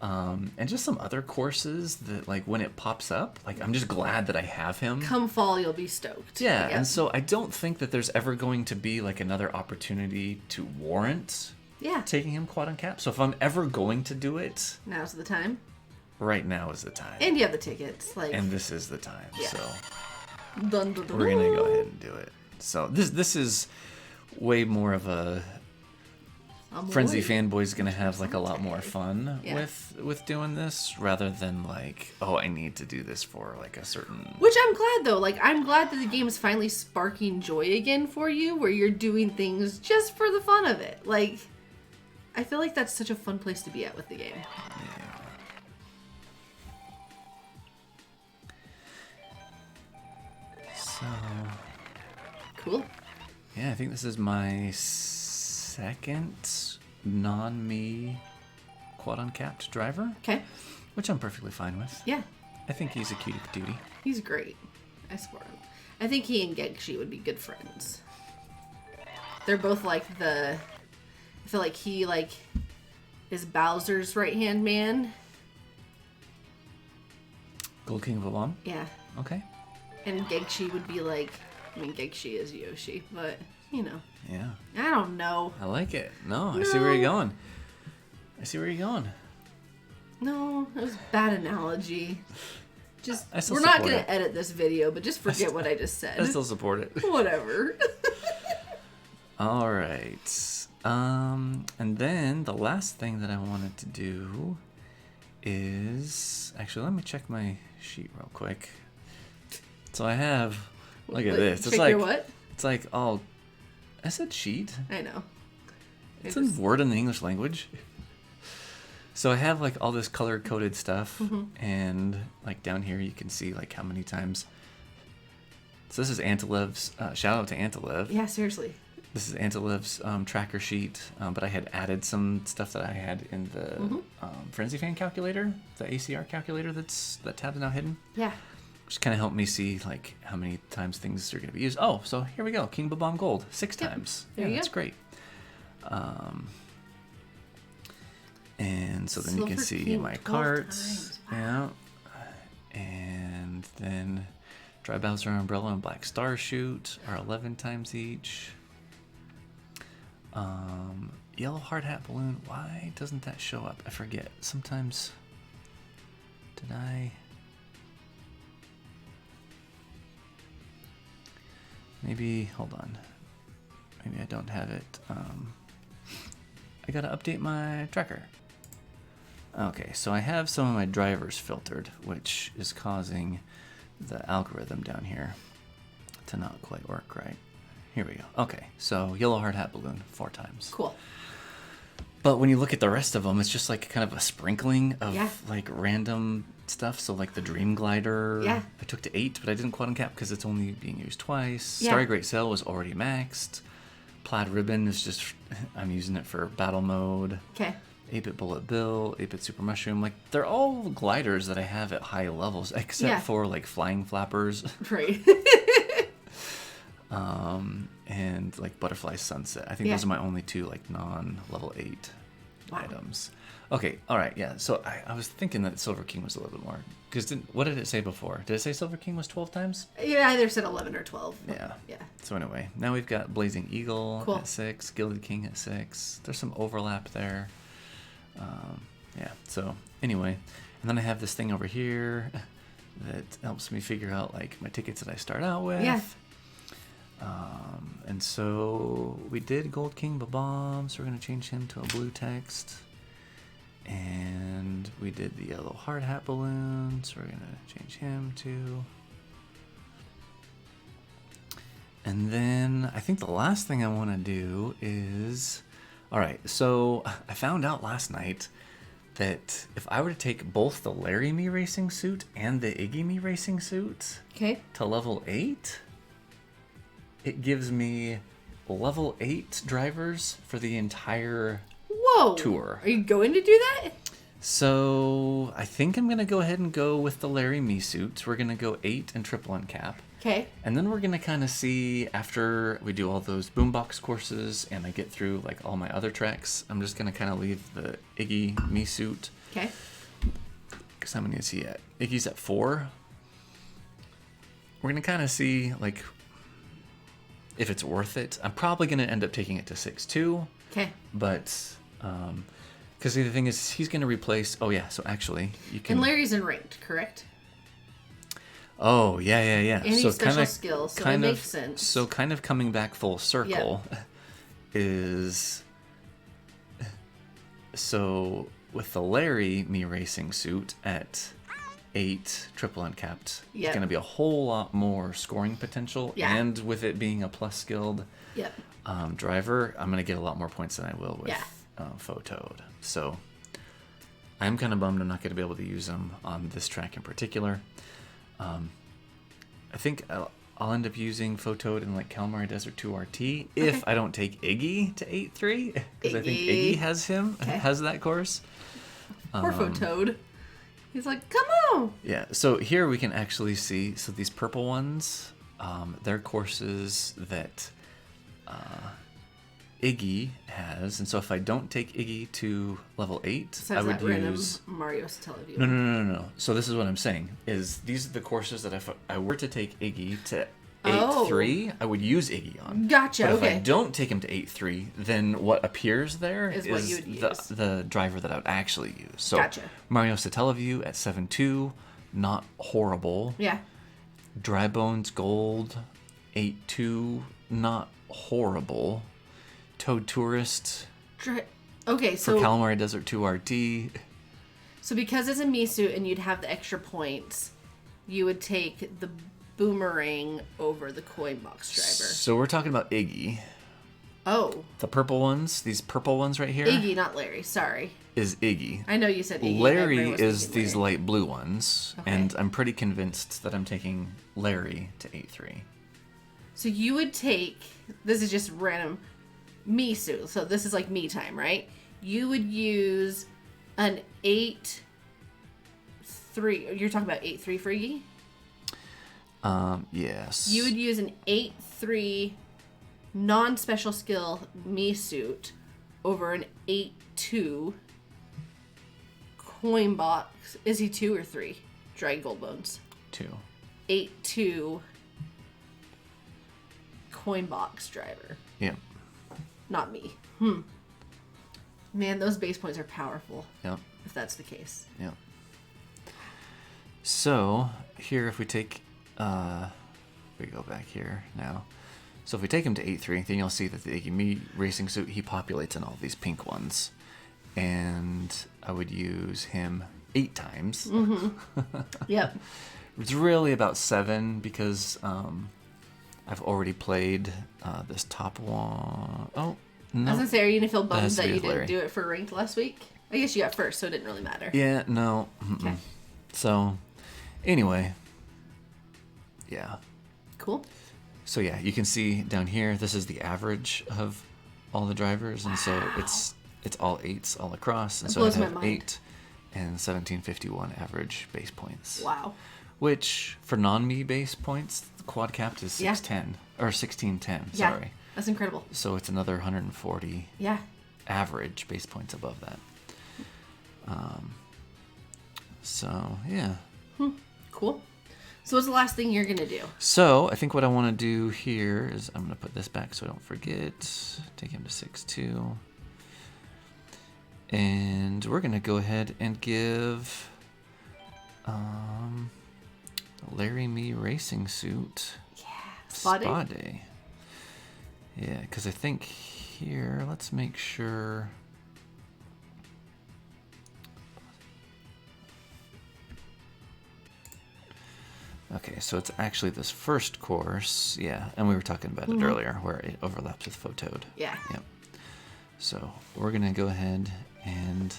and just some other courses that like when it pops up, like I'm just glad that I have him. Come fall, you'll be stoked. Yeah, and so I don't think that there's ever going to be like another opportunity to warrant taking him quad on cap. So if I'm ever going to do it, now's the time. Right now is the time. And you have the tickets, like. And this is the time. Yeah. So dun, dun, dun, we're gonna go ahead and do it. So this is way more of a Frenzy Fanboy's gonna have like a lot more fun with doing this rather than like, oh, I need to do this for like a certain. Which I'm glad though. Like I'm glad that the game is finally sparking joy again for you, where you're doing things just for the fun of it. Like, I feel like that's such a fun place to be at with the game. Yeah. So. Cool. Yeah, I think this is my second non-me quad uncapped driver. Okay. Which I'm perfectly fine with. Yeah. I think he's a cutie patootie. He's great. I support him. I think he and Gegshi would be good friends. They're both like I feel like he is Bowser's right-hand man. Gold King of Babam? Yeah. Okay. And Gegshi would be Gegshi is Yoshi, but, Yeah. I don't know. I like it. No, I see where you're going. No, it was a bad analogy. We're not going to edit this video, but just forget what I just said. I still support it. Whatever. All right. And then the last thing that I wanted to do is... Actually, let me check my sheet real quick. So I have... Look at this. Check your what? It's like all... I said sheet. I know. It's a word in the English language. So I have like all this color-coded stuff, and like down here you can see like how many times. So this is Antilev's, shout out to Antilev. Yeah, seriously. This is Antilev's tracker sheet, but I had added some stuff that I had in the Frenzy Fan calculator, the ACR calculator that tab's now hidden. Yeah. Which kind of helped me see like how many times things are going to be used. Oh, so here we go, King Babam Gold, 6 times. There you that's go. great. And so then Silver you can see King my 12 carts. times. Wow. Yeah. And then Dry Bowser Umbrella and Black Star Shoot are 11 times each. Yellow Hard Hat Balloon. Why doesn't that show up? I forget. Sometimes. Did I? Maybe. Hold on. Maybe I don't have it. I gotta update my tracker. Okay, so I have some of my drivers filtered, which is causing the algorithm down here to not quite work right. Here we go. Okay, so Yellow Hard Hat Balloon 4 times. Cool. But when you look at the rest of them, it's just like kind of a sprinkling of like random stuff. So like the Dream Glider, I took to 8, but I didn't quad uncap because it's only being used twice. Starry Great Sail was already maxed. Plaid Ribbon is just, I'm using it for battle mode. Okay. 8-Bit Bullet Bill, 8-Bit Super Mushroom, like they're all gliders that I have at high levels, except for like Flying Flappers. Right. And like Butterfly Sunset. I think those are my only 2 like non-level 8 items. Okay, all right, yeah. So I was thinking that Silver King was a little bit more. Because what did it say before? Did it say Silver King was 12 times? Yeah, either said 11 or 12. Yeah. Yeah. So anyway, now we've got Blazing Eagle Cool. at 6, Gilded King at 6. There's some overlap there. Yeah, so anyway. And then I have this thing over here that helps me figure out like my tickets that I start out with. Yeah. And so we did Gold King Babam, so we're going to change him to a blue text. And we did the Yellow Hard Hat Balloon, so we're going to change him to... And then I think the last thing I want to do is... Alright, so I found out last night that if I were to take both the Larry Me racing suit and the Iggy Me racing suit to level 8, it gives me level 8 drivers for the entire tour. Are you going to do that? So I think I'm going to go ahead and go with the Larry Me suit. We're going to go 8 and triple uncap. Okay. And then we're going to kind of see after we do all those boombox courses and I get through like all my other tracks, I'm just going to kind of leave the Iggy Me suit. Okay. Because how many is he at? Iggy's at 4. We're going to kind of see like if it's worth it. I'm probably going to end up taking it to 6 too. Okay. But because the thing is he's going to replace... Oh yeah, so actually you can... And Larry's in ranked, correct? Oh, yeah. And he's So special skills, so it makes sense. So kind of coming back full circle is... So with the Larry Me racing suit at 8 triple uncapped, it's going to be a whole lot more scoring potential. Yeah. And with it being a plus skilled driver, I'm going to get a lot more points than I will with Photoed. So I'm kind of bummed I'm not going to be able to use them on this track in particular. I think I'll end up using Photoed in like Calamari Desert 2 RT if I don't take Iggy to 8-3, because I think Iggy has that course. Poor Toad. He's like, come on. Yeah, so here we can actually see, so these purple ones, they're courses that Iggy has, and so if I don't take Iggy to level 8, So I would random use... Mario Satellaview. No. So this is what I'm saying, is these are the courses that if I were to take Iggy to 8-3, I would use Iggy on. Gotcha, but okay. if I don't take him to 8-3, then what appears there is what you would use. The driver that I would actually use. So Gotcha. Mario Satellaview at 7-2, not horrible. Yeah. Dry Bones Gold, 8-2, not horrible. Toad Tourist Okay, so... for Calamari Desert 2 RT. So because it's a Mii suit and you'd have the extra points, you would take the Boomerang over the Coin Box Driver. So we're talking about Iggy. Oh. The purple ones, these purple ones right here. Iggy, not Larry, sorry. Is Iggy. I know you said Iggy. Larry is these light blue ones, okay. and I'm pretty convinced that I'm taking Larry to 8-3. So you would take, this is just random, Mii suit. So this is like me time, right? You would use an 8-3. You're talking about 8-3 for Iggy? Yes. You would use an 8-3 non-special skill Mii suit over an 8-2 coin box. Is he 2 or 3? Dried Gold Bones. 2. 8-2 coin box driver. Yeah. Not me. Man, those base points are powerful. Yep. If that's the case. Yep. So here, if we take, we go back here now. So if we take him to 8-3, then you'll see that the Iggy Mii racing suit, he populates in all these pink ones, and I would use him 8 times. Yep. It's really about 7 because I've already played this top one. Oh, no. I was gonna say, are you gonna feel bummed has to that be you with Larry. didn't do it for ranked last week? I guess you got first, so it didn't really matter. Yeah, no. Okay. So, anyway. Yeah. Cool. So yeah, you can see down here, this is the average of all the drivers, and so it's all 8s all across, and That so I blows my have mind. 8 and 1751 average base points. Wow. Which for non-me base points, the quad capped is Yeah. 610 or 1610. Yeah. Sorry. That's incredible. So it's another 140 Yeah. average base points above that. So yeah. Cool. So what's the last thing you're gonna do? So I think what I want to do here is I'm going to put this back so I don't forget. Take him to 6-2. And we're going to go ahead and give Larry Mii racing suit Spa Day? Day. Yeah, because I think here, let's make sure. Okay, so it's actually this first course, yeah, and we were talking about it earlier, where it overlaps with Photode. Yeah. Yep. So we're gonna go ahead and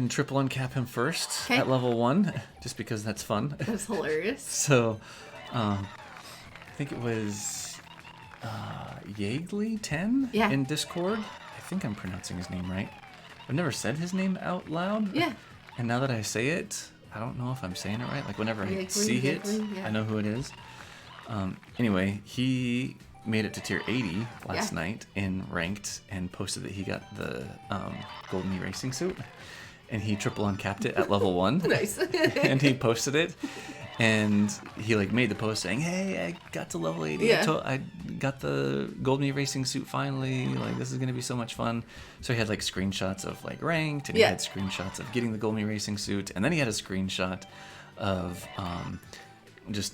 triple uncap him first at level 1, just because that's fun. That's hilarious. So, I think it was Yeagley10 in Discord. I think I'm pronouncing his name right. I've never said his name out loud. Yeah. And now that I say it, I don't know if I'm saying it right. Like whenever I see it, I know who it is. Anyway, he made it to tier 80 last night in ranked and posted that he got the Gold Mii racing suit. And he triple uncapped it at level 1. Nice. And he posted it. And he like made the post saying, "Hey, I got to level 80. Yeah. I got the Gold Mii racing suit finally. Like this is gonna be so much fun." So he had like screenshots of like ranked, and he had screenshots of getting the Gold Mii racing suit, and then he had a screenshot of just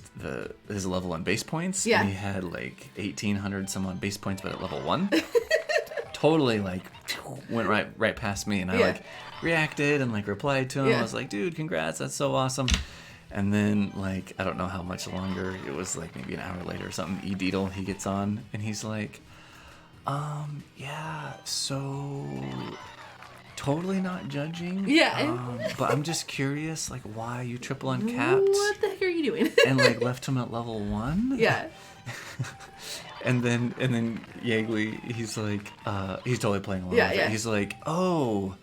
his level 1 base points. Yeah. And he had like 1,800 some odd base points, but at level 1. Totally like went right past me, and I like reacted and like replied to him. I was like, "Dude, congrats! That's so awesome." And then, like, I don't know how much longer, it was like maybe an hour later or something, E-Deedle, he gets on, and he's like, yeah, so, totally not judging. Yeah. But I'm just curious, like, why you triple uncapped. What the heck are you doing? And, like, left him at level 1? Yeah. And then Yeagley, he's like, he's totally playing along with it. He's like, oh,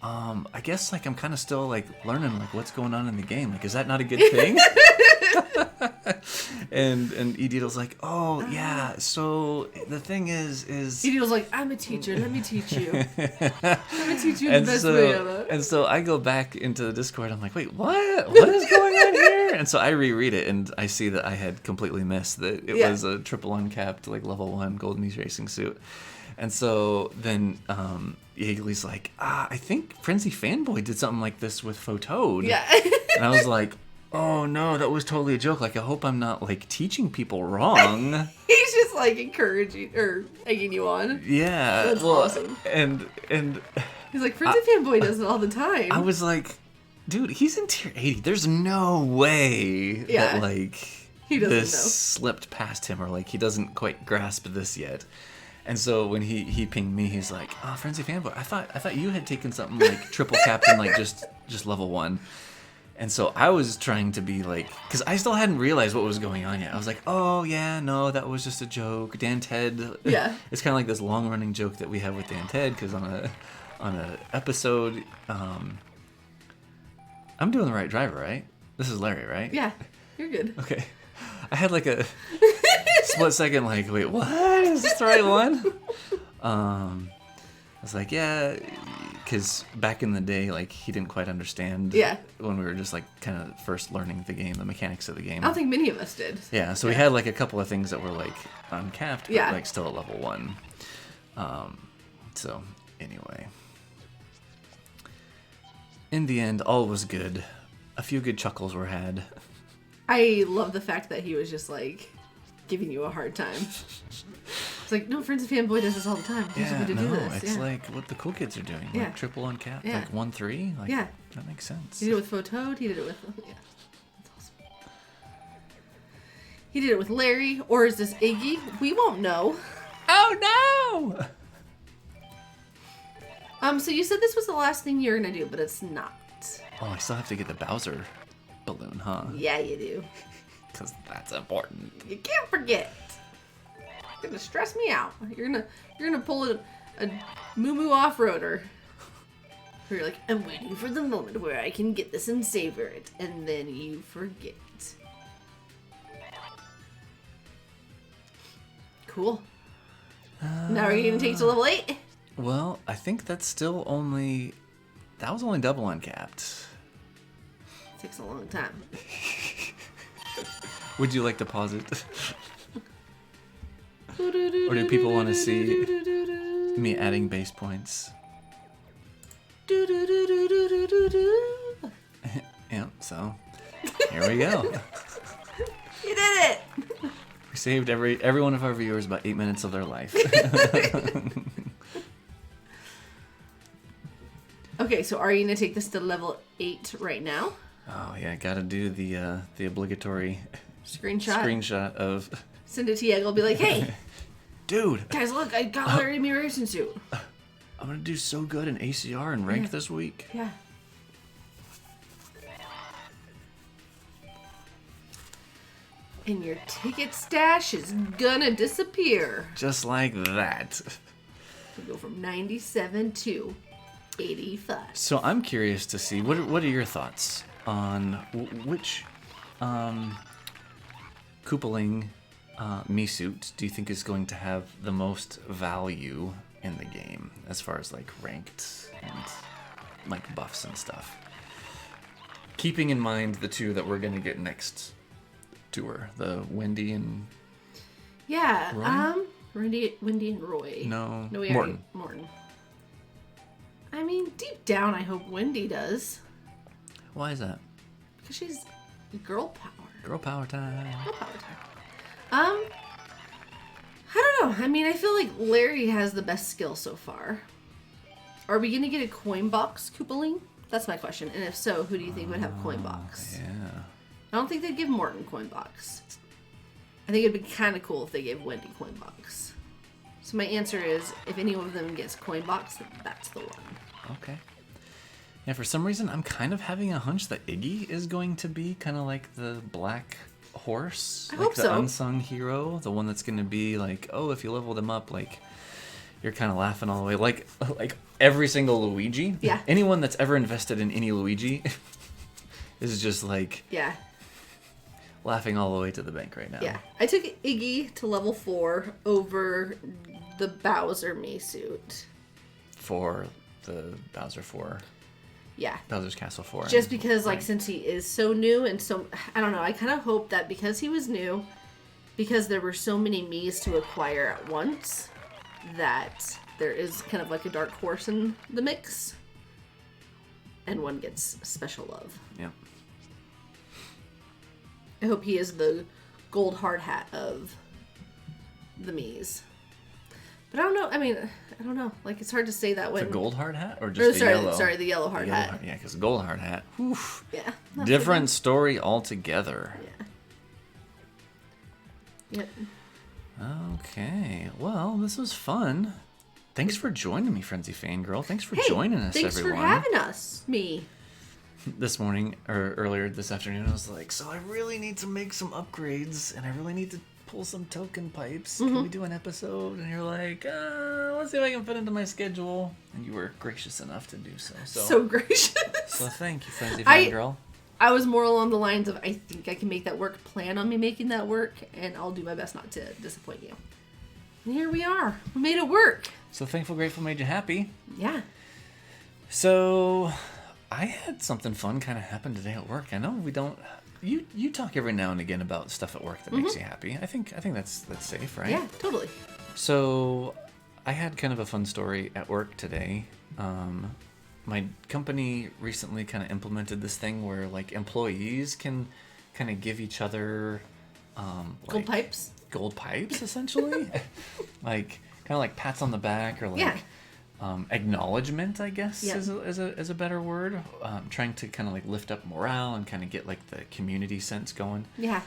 I guess like I'm kind of still like learning like what's going on in the game. Like, is that not a good thing? and Edito's like, oh yeah. So the thing is Edito's like, I'm a teacher. Let me teach you. Let me teach you the best way of it. And so I go back into the Discord. I'm like, wait, what? What is going on here? And so I reread it, and I see that I had completely missed that it was a triple uncapped like level 1 Golden Ease racing suit. And so then Yeagley's like, I think Frenzy Fanboy did something like this with Photoad. Yeah. And I was like, oh no, that was totally a joke. Like, I hope I'm not like teaching people wrong. He's just like encouraging or egging you on. Yeah. That's awesome. And he's like, Frenzy Fanboy does it all the time. I was like, dude, he's in tier 80. There's no way that like he doesn't this know. slipped past him, or like he doesn't quite grasp this yet. And so when he pinged me, he's like, "Oh, Frenzy Fanboy, I thought you had taken something like triple captain, like just level 1." And so I was trying to be like, because I still hadn't realized what was going on yet. I was like, "Oh yeah, no, that was just a joke." Dan Ted, it's kind of like this long running joke that we have with Dan Ted, because on a episode, I'm doing the right driver, right? This is Larry, right? Yeah, you're good. Okay, I had like a split second, like, wait, what? Is this the right one? I was like, yeah, because back in the day, like, he didn't quite understand. Yeah. When we were just like kind of first learning the game, the mechanics of the game. I don't think many of us did. Yeah, so we had like a couple of things that were like uncapped, but like still at level 1. So anyway, in the end, all was good. A few good chuckles were had. I love the fact that he was just like giving you a hard time. It's like, no, Frenzy Fanboy does this all the time. He's going to do this. It's like what the cool kids are doing. Yeah. Like triple uncapped, like 1-3. Like, yeah. That makes sense. He did it with Photoad. He did it with... Yeah. That's awesome. He did it with Larry. Or is this Iggy? We won't know. Oh, no! So you said this was the last thing you're going to do, but it's not. Oh, I still have to get the Bowser balloon, huh? Yeah, you do. Because that's important. You can't forget. It's gonna stress me out. You're gonna pull a Moo Moo off-roader. Where you're like, I'm waiting for the moment where I can get this and savor it, and then you forget. Cool. Now are you gonna take it to level 8? Well, I think that's still only... That was only double uncapped. Takes a long time. Would you like to pause it? Or do people want to see me adding base points? Yeah, so here we go. You did it! We saved every one of our viewers about 8 minutes of their life. Okay, so are you gonna take this to level 8 right now? Oh yeah, gotta do the obligatory screenshot of. Send it to Yegg. I'll be like, hey, dude, guys, look, I got Larry in my racing suit. I'm gonna do so good in ACR and ranked this week. Yeah. And your ticket stash is gonna disappear. Just like that. We go from 97 to 85. So I'm curious to see, what are your thoughts on which Koopaling me suit do you think is going to have the most value in the game as far as like ranked and like buffs and stuff? Keeping in mind the two that we're going to get next tour, the Wendy and Roy? Wendy and Roy. No, Morton. I mean, deep down, I hope Wendy does. Why is that? Because she's girl power. Girl power time. Girl power time. I don't know. I mean, I feel like Larry has the best skill so far. Are we gonna get a coin box Koopaling? That's my question. And if so, who do you think would have coin box? Yeah. I don't think they'd give Morton coin box. I think it'd be kind of cool if they gave Wendy coin box. So my answer is, if any of them gets coin box, then that's the one. Okay. Yeah, for some reason, I'm kind of having a hunch that Iggy is going to be kind of like the black horse, I like hope the so. unsung hero, the one that's going to be like, oh, if you level them up, like you're kind of laughing all the way, like every single Luigi. Yeah. Anyone that's ever invested in any Luigi is just like laughing all the way to the bank right now. Yeah. I took Iggy to level 4 over the Bowser Mii suit. For the Bowser 4. Yeah. Bowser's Castle 4. Just because, like, since he is so new and so... I don't know. I kind of hope that because he was new, because there were so many Miis to acquire at once, that there is kind of like a dark horse in the mix. And one gets special love. Yep. I hope he is the gold hard hat of the Miis. But I don't know. I mean, I don't know. Like, it's hard to say that when... The gold hard hat or just the yellow? Sorry, the yellow hard hat. Yeah, because the gold hard hat. Whew. Yeah. Different story altogether. Yeah. Yep. Okay. Well, this was fun. Thanks for joining me, Frenzy Fangirl. Thanks for joining us, thanks everyone. for having us. Me. This morning, or earlier this afternoon, I was like, so I really need to make some upgrades, and I really need to pull some token pipes. Can we do an episode? And you're like, let's see if I can fit into my schedule. And you were gracious enough to do so. So gracious. So thank you, Frenzy Fangirl. I was more along the lines of, I think I can make that work. Plan on me making that work, and I'll do my best not to disappoint you. And here we are. We made it work. So thankful, grateful made you happy. Yeah. So I had something fun kind of happen today at work. I know we don't. You talk every now and again about stuff at work that makes you happy. I think that's safe, right? Yeah, totally. So I had kind of a fun story at work today. My company recently kind of implemented this thing where like employees can kind of give each other Gold pipes. Gold pipes, essentially. Like kind of like pats on the back or like acknowledgement, I guess, is a better word. Trying to kind of like lift up morale and kind of get like the community sense going. Yeah.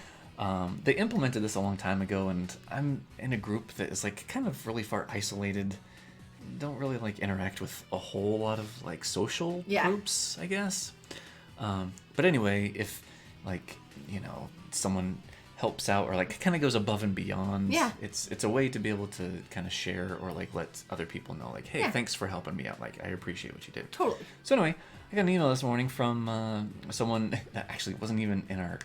They implemented this a long time ago, and I'm in a group that is like kind of really far isolated. Don't really like interact with a whole lot of like social groups, I guess. But anyway, if like, you know, someone helps out or like kind of goes above and beyond, it's a way to be able to kind of share or like let other people know like, hey, thanks for helping me out, like I appreciate what you did. Totally. So anyway, I got an email this morning from someone that actually wasn't even in our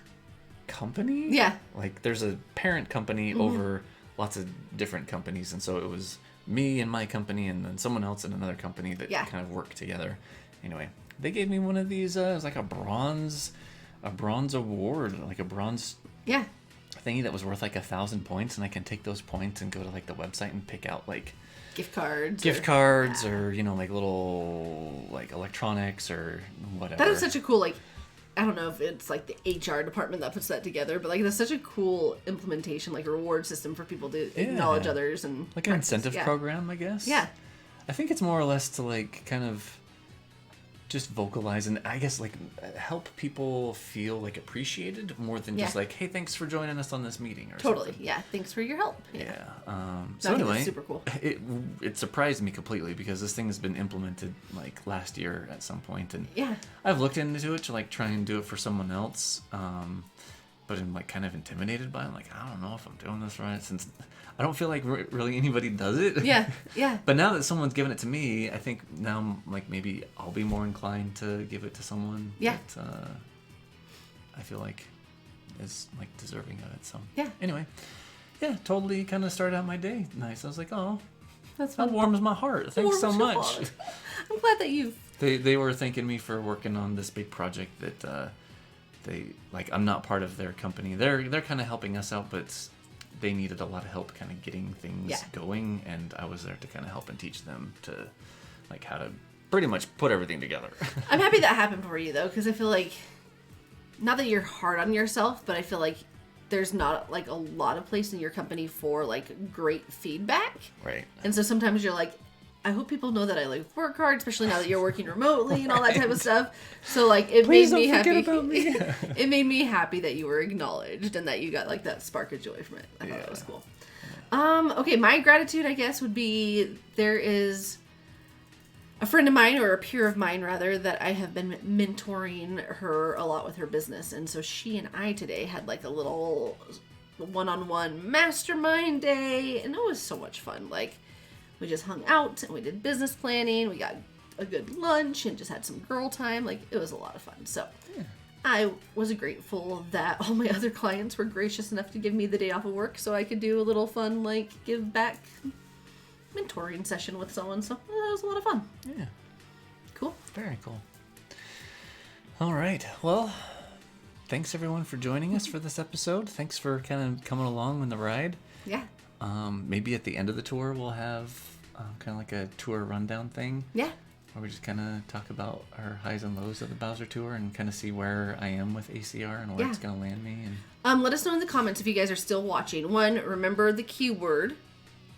company. Yeah. Like there's a parent company over lots of different companies, and so it was me and my company and then someone else in another company that kind of worked together. Anyway, they gave me one of these it was like a bronze award, like a bronze thingy that was worth like 1,000 points, and I can take those points and go to like the website and pick out like gift cards or you know, like little like electronics or whatever. That is such a cool, like, I don't know if it's like the HR department that puts that together, but like that's such a cool implementation, like a reward system for people to acknowledge others and like an incentive program, I guess. Yeah. I think it's more or less to like kind of just vocalize and I guess like help people feel like appreciated more than just like, hey, thanks for joining us on this meeting or something. Yeah, thanks for your help. So anyway, that's super cool. It surprised me completely because this thing has been implemented like last year at some point, and I've looked into it to like try and do it for someone else, but I'm like kind of intimidated by it. I'm like, I don't know if I'm doing this right since I don't feel like really anybody does it. Yeah. But now that someone's given it to me, I think now like maybe I'll be more inclined to give it to someone that I feel like is like deserving of it. So anyway, totally kind of started out my day nice. I was like, oh, that warms my heart. Thanks so much. I'm glad that you. They were thanking me for working on this big project that they like. I'm not part of their company. They're kind of helping us out, but they needed a lot of help kind of getting things going, and I was there to kind of help and teach them to like how to pretty much put everything together. I'm happy that happened for you though, because I feel like not that you're hard on yourself, but I feel like there's not like a lot of place in your company for like great feedback. Right. And so sometimes you're like, I hope people know that I like work hard, especially now that you're working remotely and all that type of stuff. So like it made me happy. About me. It made me happy that you were acknowledged and that you got like that spark of joy from it. I thought that was cool. Okay, my gratitude I guess would be a friend of mine, or a peer of mine rather, that I have been mentoring her a lot with her business. And so she and I today had like a little one-on-one mastermind day, and it was so much fun. Like, we just hung out and we did business planning. We got a good lunch and just had some girl time. Like, it was a lot of fun. So I was grateful that all my other clients were gracious enough to give me the day off of work so I could do a little fun, like, give back mentoring session with someone. So that was a lot of fun. Yeah. Cool. Very cool. All right. Well, thanks everyone for joining us for this episode. Thanks for kind of coming along on the ride. Yeah. Maybe at the end of the tour we'll have kind of like a tour rundown thing. Yeah. Where we just kind of talk about our highs and lows of the Bowser Tour and kind of see where I am with ACR and where it's going to land me. And let us know in the comments if you guys are still watching. One, remember the keyword.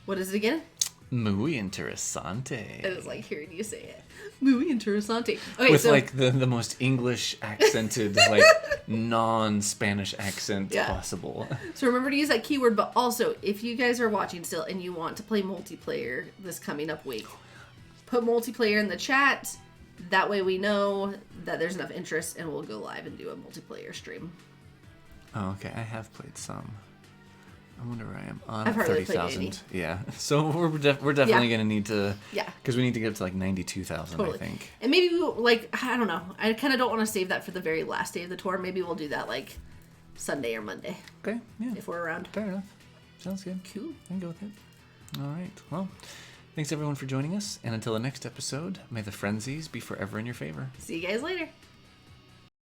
What is it again? Muy interesante. I was like hearing you say it. Muy interesante. Okay, with like the most English accented, like non-Spanish accent possible. So remember to use that keyword, but also if you guys are watching still and you want to play multiplayer this coming up week, put multiplayer in the chat. That way we know that there's enough interest and we'll go live and do a multiplayer stream. Oh, okay. I have played some. I wonder where I am. On I've hardly 30,000. Yeah. So we're definitely going to need to... Yeah. Because we need to get up to like 92,000, I think. And maybe we'll, like, I don't know. I kind of don't want to save that for the very last day of the tour. Maybe we'll do that like Sunday or Monday. Okay. Yeah. If we're around. Fair enough. Sounds good. Cool. I can go with it. All right. Well, thanks everyone for joining us. And until the next episode, may the frenzies be forever in your favor. See you guys later.